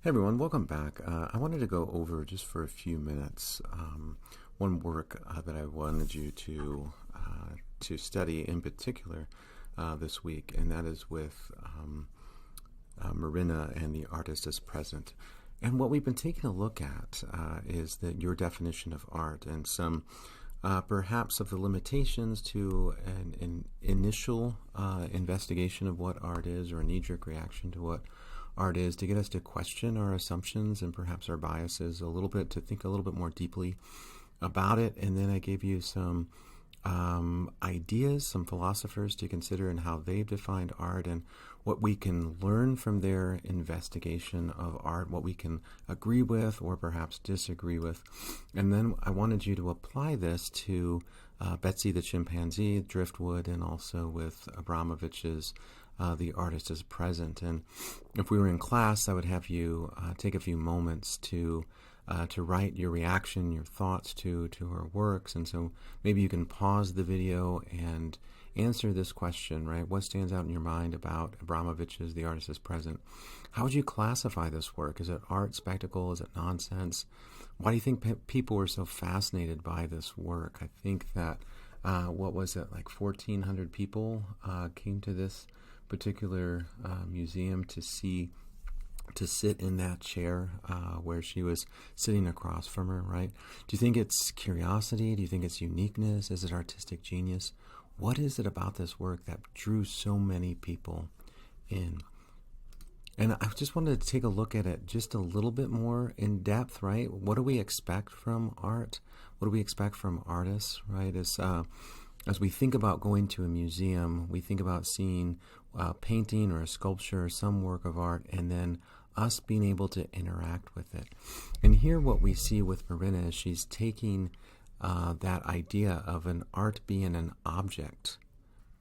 Hey everyone, welcome back. I wanted to go over just for a few minutes one work that I wanted you to study in particular this week, and that is with Marina and the artist as present. And what we've been taking a look at is that your definition of art and some perhaps of the limitations to an initial investigation of what art is, or a knee-jerk reaction to what art is, to get us to question our assumptions and perhaps our biases a little bit, to think a little bit more deeply about it. And then I gave you some ideas, some philosophers to consider and how they've defined art and what we can learn from their investigation of art, what we can agree with or perhaps disagree with. And then I wanted you to apply this to Betsy the chimpanzee, Driftwood, and also with Abramovich's The Artist as Present. And if we were in class, I would have you take a few moments to write your reaction, your thoughts to her works. And so maybe you can pause the video and answer this question, right? What stands out in your mind about Abramovich's The Artist as Present? How would you classify this work? Is it art, spectacle? Is it nonsense? Why do you think people were so fascinated by this work? I think that, what was it, like 1,400 people came to this particular museum to sit in that chair where she was sitting across from her, right? Do you think it's curiosity? Do you think it's uniqueness? Is it artistic genius? What is it about this work that drew so many people in? And I just wanted to take a look at it just a little bit more in depth, right? What do we expect from art? What do we expect from artists, right? As we think about going to a museum, we think about seeing a painting or a sculpture or some work of art, and then us being able to interact with it. And here what we see with Marina is she's taking that idea of an art being an object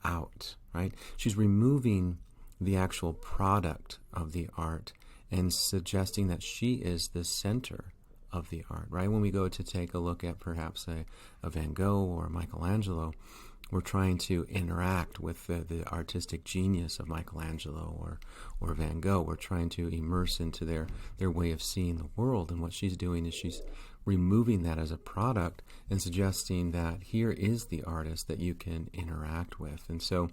out, right? She's removing the actual product of the art and suggesting that she is the center of the art, right? When we go to take a look at perhaps a Van Gogh or a Michelangelo, we're trying to interact with the artistic genius of Michelangelo or Van Gogh. We're trying to immerse into their way of seeing the world. And what she's doing is she's removing that as a product and suggesting that here is the artist that you can interact with. And so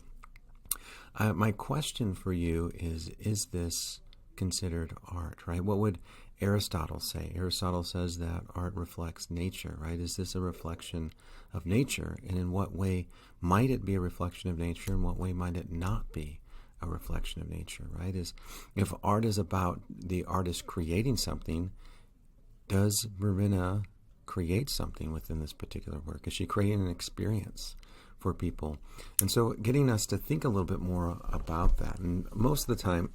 my question for you is this considered art, right? What would Aristotle say? Aristotle says that art reflects nature, right? Is this a reflection of nature? And in what way might it be a reflection of nature? In what way might it not be a reflection of nature, right? If art is about the artist creating something, does Marina create something within this particular work? Is she creating an experience for people? And so getting us to think a little bit more about that. And most of the time,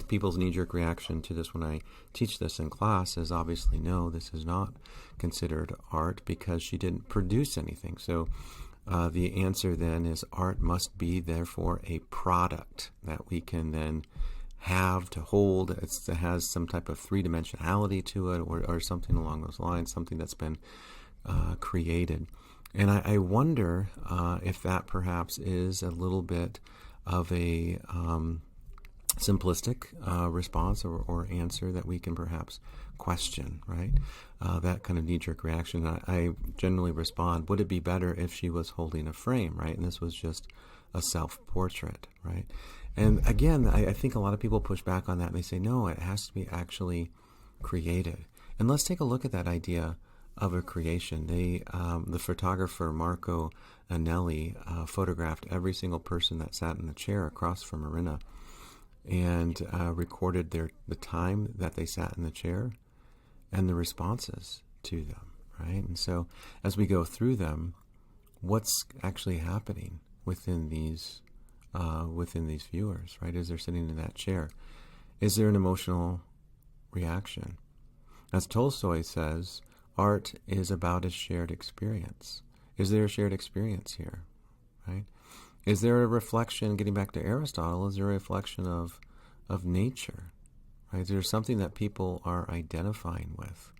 people's knee-jerk reaction to this when I teach this in class is obviously, no, this is not considered art because she didn't produce anything. So the answer then is art must be, therefore, a product that we can then have to hold. It has some type of three-dimensionality to it, or something along those lines, something that's been created. And I wonder if that perhaps is a little bit of a simplistic response or answer that we can perhaps question, right? That kind of knee-jerk reaction. I generally respond, would it be better if she was holding a frame, right? And this was just a self-portrait, right? And again, I think a lot of people push back on that, and they say, no, it has to be actually created. And let's take a look at that idea of a creation. The photographer Marco Anelli photographed every single person that sat in the chair across from Marina and recorded the time that they sat in the chair and the responses to them, right? And so as we go through them, what's actually happening within these viewers, right? As they're sitting in that chair, is there an emotional reaction? As Tolstoy says, art is about a shared experience. Is there a shared experience here, right? Is there a reflection, getting back to Aristotle, is there a reflection of nature, right? Is there something that people are identifying with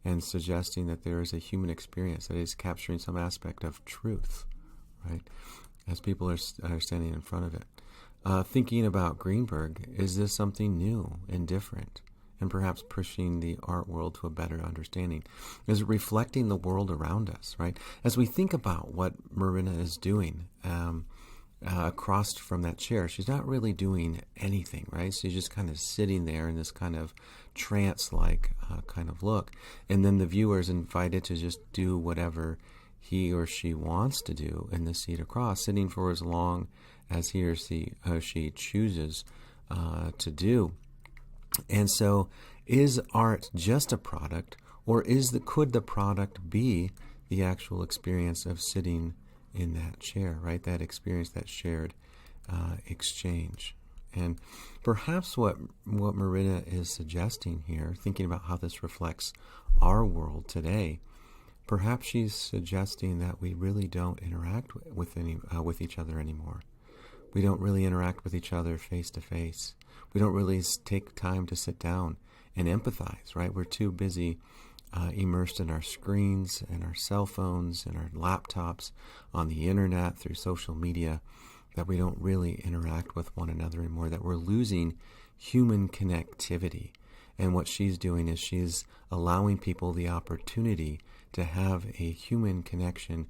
and suggesting that there is a human experience that is capturing some aspect of truth, right? As people are standing in front of it. Thinking about Greenberg, is this something new and different? and perhaps pushing the art world to a better understanding? Is it reflecting the world around us, right? As we think about what Marina is doing across from that chair, she's not really doing anything, right? She's just kind of sitting there in this kind of trance-like kind of look. And then the viewer is invited to just do whatever he or she wants to do in the seat across, sitting for as long as he or she chooses to do. And so, is art just a product, or could the product be the actual experience of sitting in that chair, right? That experience, that shared exchange. And perhaps what Marina is suggesting here, thinking about how this reflects our world today, perhaps she's suggesting that we really don't interact with each other anymore. We don't really interact with each other face to face. We don't really take time to sit down and empathize, right? We're too busy immersed in our screens and our cell phones and our laptops, on the internet, through social media, that we don't really interact with one another anymore, that we're losing human connectivity. And what she's doing is she's allowing people the opportunity to have a human connection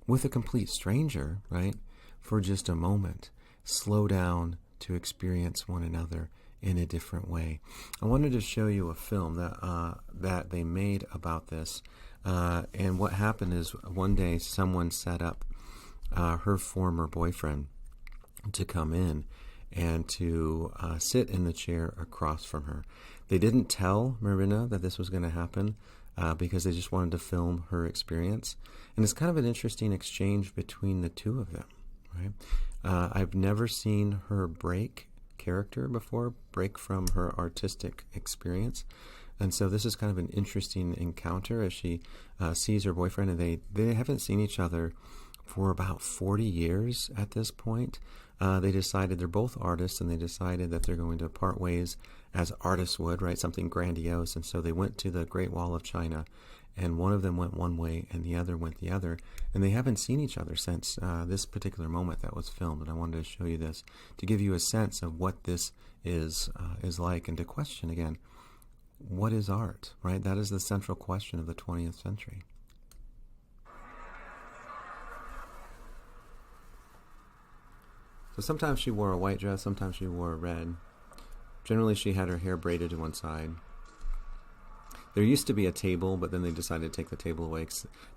with a complete stranger, right, for just a moment. Slow down to experience one another in a different way. I wanted to show you a film that they made about this. And what happened is, one day someone set up her former boyfriend to come in and to sit in the chair across from her. They didn't tell Marina that this was going to happen because they just wanted to film her experience. And it's kind of an interesting exchange between the two of them, right? I've never seen her break character before, break from her artistic experience. And so this is kind of an interesting encounter as she sees her boyfriend, and they haven't seen each other for about 40 years at this point. They decided, they're both artists, and they decided that they're going to part ways as artists would, right? Something grandiose. And so they went to the Great Wall of China, and one of them went one way and the other went the other. And they haven't seen each other since this particular moment that was filmed. And I wanted to show you this to give you a sense of what this is like, and to question again, what is art, right? That is the central question of the 20th century. So sometimes she wore a white dress, sometimes she wore red. Generally, she had her hair braided to one side. There used to be a table, but then they decided to take the table away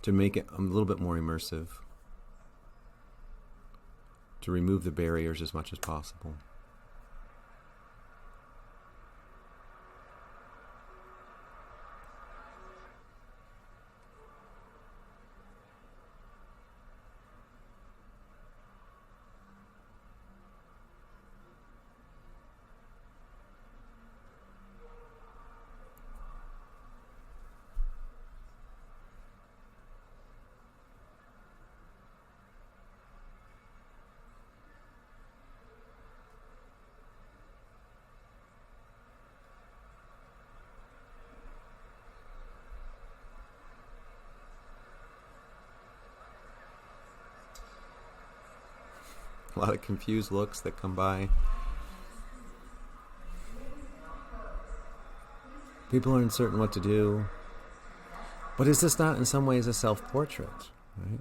to make it a little bit more immersive, to remove the barriers as much as possible. A lot of confused looks that come by. People are uncertain what to do. But is this not in some ways a self-portrait, right?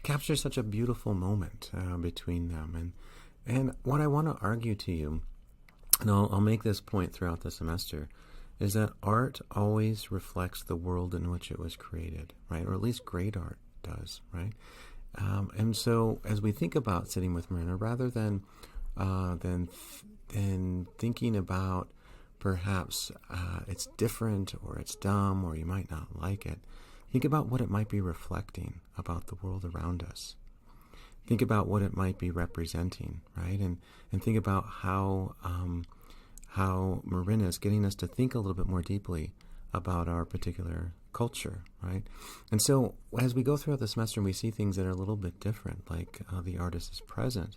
captures such a beautiful moment between them. And what I want to argue to you, and I'll make this point throughout the semester, is that art always reflects the world in which it was created, right? Or at least great art does, right? And so as we think about sitting with Marina, rather than thinking about perhaps it's different or it's dumb or you might not like it, think about what it might be reflecting about the world around us. Think about what it might be representing, right? And think about how Marina is getting us to think a little bit more deeply about our particular culture, right? And so as we go throughout the semester and we see things that are a little bit different, like the artist is present,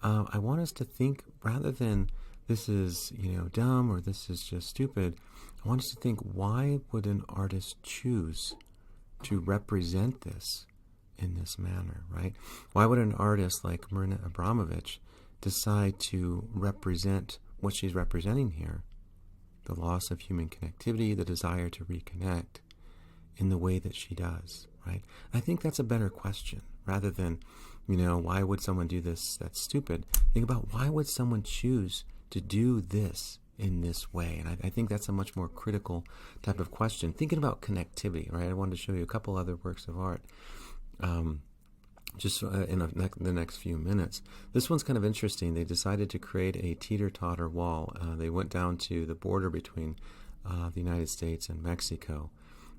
I want us to think, rather than this is, dumb or this is just stupid, I want us to think, why would an artist choose to represent this in this manner, right? Why would an artist like Marina Abramovich decide to represent what she's representing here, the loss of human connectivity, the desire to reconnect, in the way that she does, right? I think that's a better question, rather than, why would someone do this? That's stupid. Think about, why would someone choose to do this in this way? And I think that's a much more critical type of question. Thinking about connectivity, right? I wanted to show you a couple other works of art just in the next few minutes. This one's kind of interesting. They decided to create a teeter-totter wall. They went down to the border between the United States and Mexico,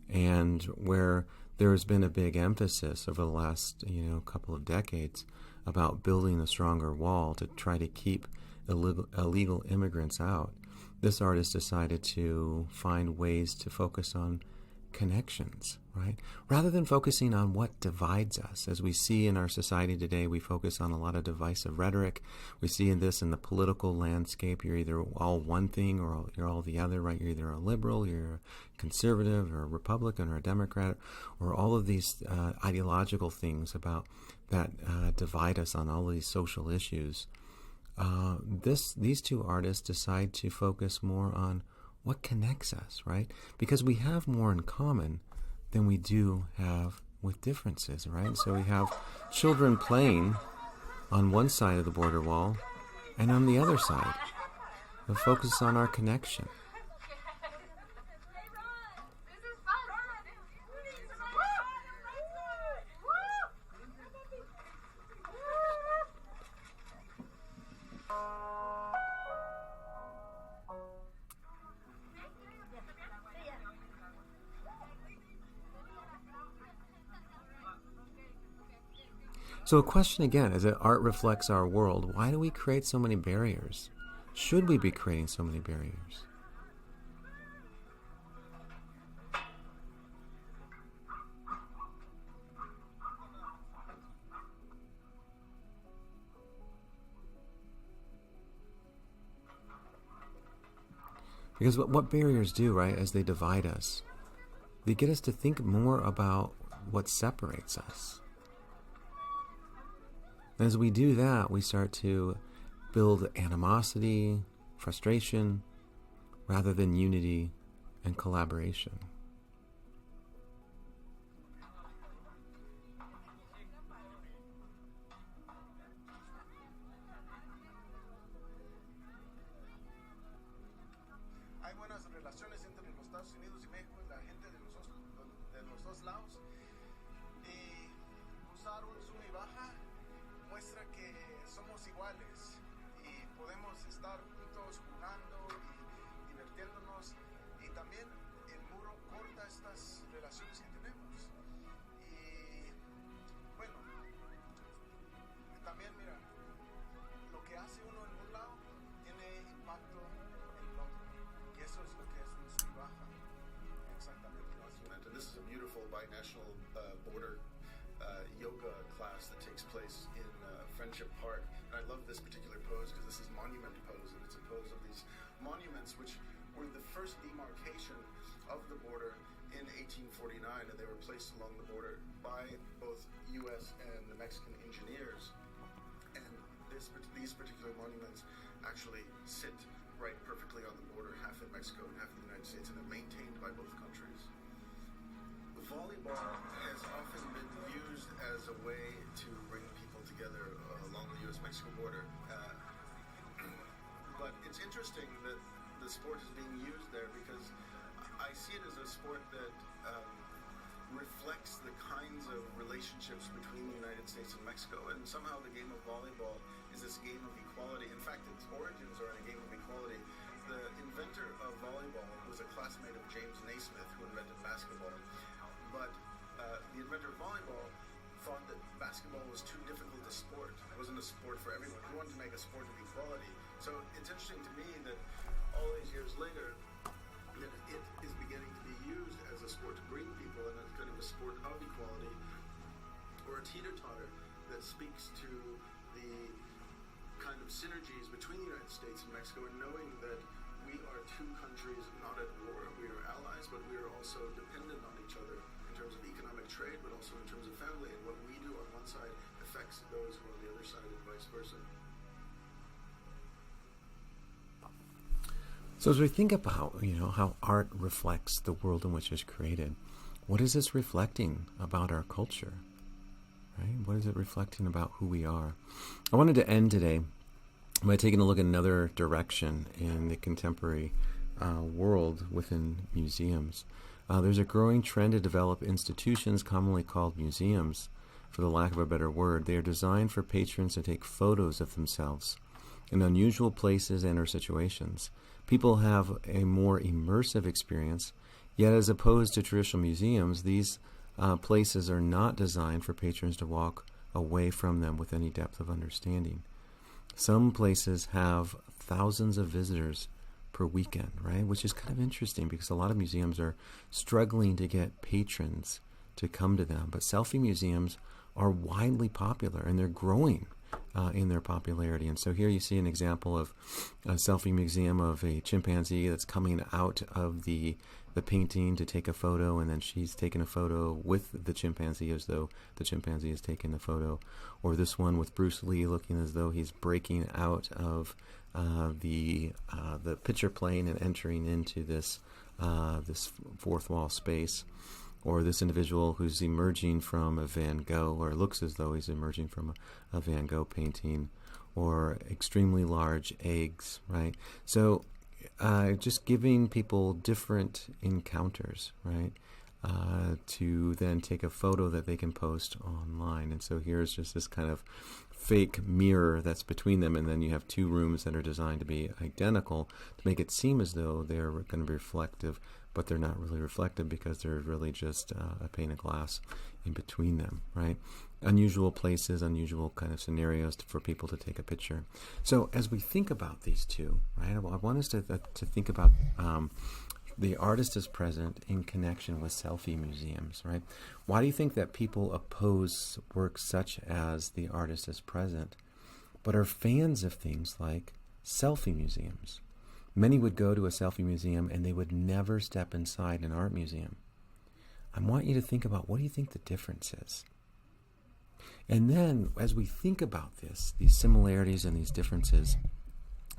and where there's been a big emphasis over the last couple of decades about building a stronger wall to try to keep illegal immigrants out. This artist decided to find ways to focus on connections, right? Rather than focusing on what divides us. As we see in our society today, we focus on a lot of divisive rhetoric. We see this in the political landscape. You're either all one thing or you're all the other, right? You're either a liberal, you're a conservative, or a Republican, or a Democrat, or all of these ideological things about that divide us on all of these social issues. These two artists decide to focus more on what connects us, right? Because we have more in common than we do have with differences, right? So we have children playing on one side of the border wall and on the other side. The focus on our connection. So a question again, as art reflects our world, why do we create so many barriers? Should we be creating so many barriers? Because what barriers do, right, as they divide us, they get us to think more about what separates us. As we do that, we start to build animosity, frustration, rather than unity and collaboration. Hay buenas relaciones entre los Estados Unidos y México, la gente de los dos lados. Y usar un sub y baja muestra que somos iguales y podemos estar juntos jugando y divirtiéndonos, y también el muro corta estas relaciones que tenemos. Y bueno, también mira, lo que hace uno en un lado tiene impacto en el otro, y eso es lo que es un sub y baja, exactamente. And this is a beautiful binational border yoga class that takes place in Friendship Park. And I love this particular pose because this is monument pose, and it's a pose of these monuments which were the first demarcation of the border in 1849, and they were placed along the border by both U.S. and the Mexican engineers. And these particular monuments actually sit right perfectly on the border, half in Mexico and half in the United States, and they're maintained by both countries. volleyball has often been used as a way to bring people together along the U.S.-Mexico border. But it's interesting that the sport is being used there because I see it as a sport that reflects the kinds of relationships between the United States and Mexico, and somehow the game of volleyball is this game of equality. In fact, its origins are in a game of equality. The inventor of volleyball was a classmate of James Naismith, who invented basketball. But the inventor of volleyball thought that basketball was too difficult a sport. It wasn't a sport for everyone. He wanted to make a sport of equality. So it's interesting to me that all these years later, that it is beginning to be used as a sport to bring people in a kind of a sport of equality, or a teeter-totter that speaks to the kind of synergies between the United States and Mexico, and knowing that we are two countries not at war. We are allies, but we are also dependent on each other in terms of economic trade, but also in terms of family. And what we do on one side affects those who are on the other side, and vice versa. So as we think about, how art reflects the world in which it's created, what is this reflecting about our culture? Right? What is it reflecting about who we are? I wanted to end today by taking a look at another direction in the contemporary world within museums. There's a growing trend to develop institutions commonly called museums, for the lack of a better word. They are designed for patrons to take photos of themselves in unusual places and or situations. People have a more immersive experience, yet as opposed to traditional museums, these places are not designed for patrons to walk away from them with any depth of understanding. Some places have thousands of visitors per weekend, right? Which is kind of interesting because a lot of museums are struggling to get patrons to come to them. But selfie museums are widely popular, and they're growing in their popularity. And so here you see an example of a selfie museum of a chimpanzee that's coming out of the painting to take a photo, and then she's taking a photo with the chimpanzee as though the chimpanzee is taking the photo. Or this one with Bruce Lee looking as though he's breaking out of the picture plane and entering into this fourth wall space. Or this individual who's emerging from a Van Gogh, or looks as though he's emerging from a Van Gogh painting, or extremely large eggs, right? So just giving people different encounters, right, to then take a photo that they can post online. And so here's just this kind of fake mirror that's between them, and then you have two rooms that are designed to be identical to make it seem as though they're going to be reflective, but they're not really reflective because they're really just a pane of glass in between them, right? Unusual places, unusual kind of scenarios for people to take a picture. So as we think about these two, right, I want us to think about the artist is present in connection with selfie museums, right? Why do you think that people oppose works such as the artist is present, but are fans of things like selfie museums? Many would go to a selfie museum and they would never step inside an art museum. I want you to think about, what do you think the difference is? And then as we think about this, these similarities and these differences,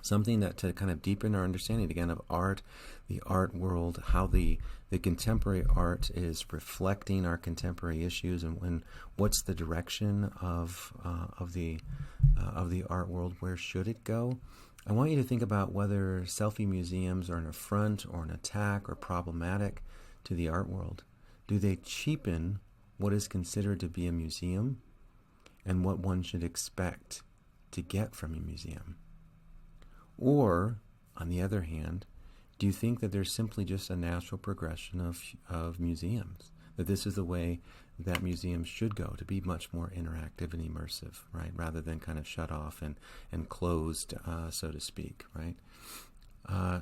something that to kind of deepen our understanding again of art, the art world, how the contemporary art is reflecting our contemporary issues, and what's the direction of the art world, where should it go? I want you to think about whether selfie museums are an affront or an attack or problematic to the art world. Do they cheapen what is considered to be a museum and what one should expect to get from a museum? Or, on the other hand, do you think that there's simply just a natural progression of museums? That this is the way that museums should go, to be much more interactive and immersive, right? Rather than kind of shut off and closed, so to speak, right?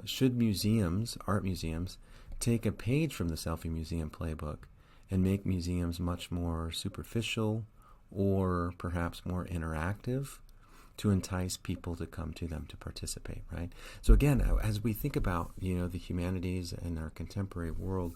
Should museums, art museums, take a page from the Selfie Museum playbook and make museums much more superficial or perhaps more interactive to entice people to come to them to participate, right? So again, as we think about, the humanities and our contemporary world,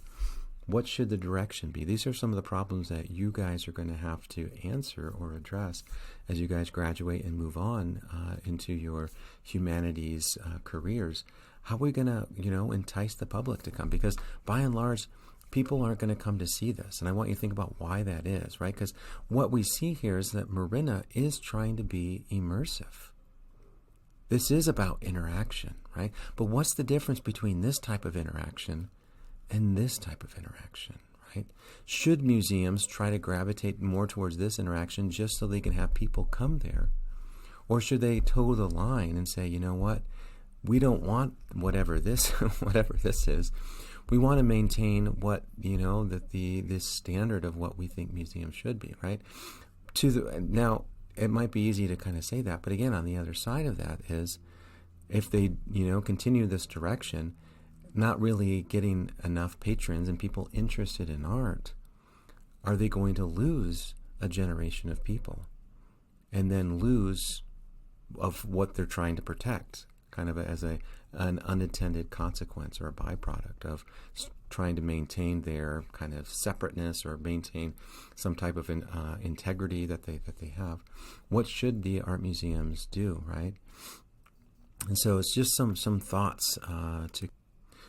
what should the direction be? These are some of the problems that you guys are going to have to answer or address as you guys graduate and move on into your humanities careers. How are we going to, entice the public to come? Because by and large, people aren't going to come to see this. And I want you to think about why that is, right? Because what we see here is that Marina is trying to be immersive. This is about interaction, right? But what's the difference between this type of interaction and this type of interaction, right? Should museums try to gravitate more towards this interaction just so they can have people come there? Or should they toe the line and say, you know what? We don't want whatever this is. We want to maintain what, this standard of what we think museums should be, right? Now, it might be easy to kind of say that, but again, on the other side of that is if they, continue this direction, not really getting enough patrons and people interested in art, are they going to lose a generation of people and then lose of what they're trying to protect, kind of as an unintended consequence or a byproduct of trying to maintain their kind of separateness or maintain some type of integrity that they have? What should the art museums do, right? And so it's just some thoughts to.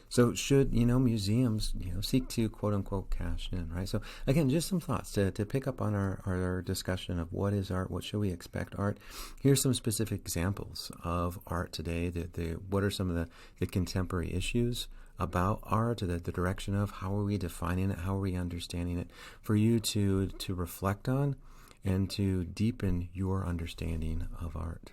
So should, museums, seek to quote unquote cash in, right? So again, just some thoughts to pick up on our discussion of what is art, what should we expect art. Here's some specific examples of art today. What are some of the contemporary issues about art, the direction of how are we defining it, how are we understanding it, for you to reflect on and to deepen your understanding of art.